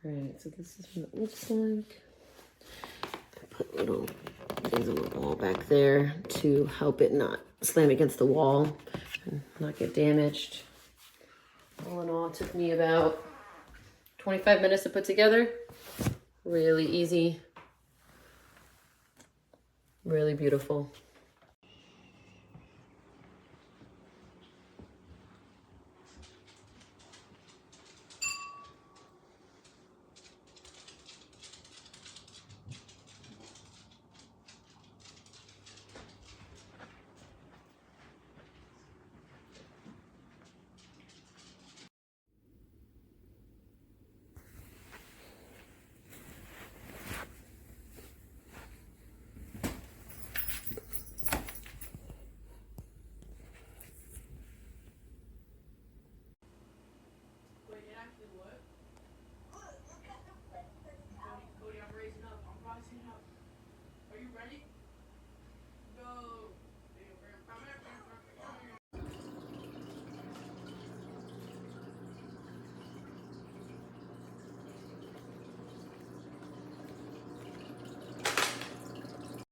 All right, so this is what it looks like. Put little things on the wall back there to help it not slam against the wall and not get damaged. All in all, it took me about 25 minutes to put together. Really easy, really beautiful.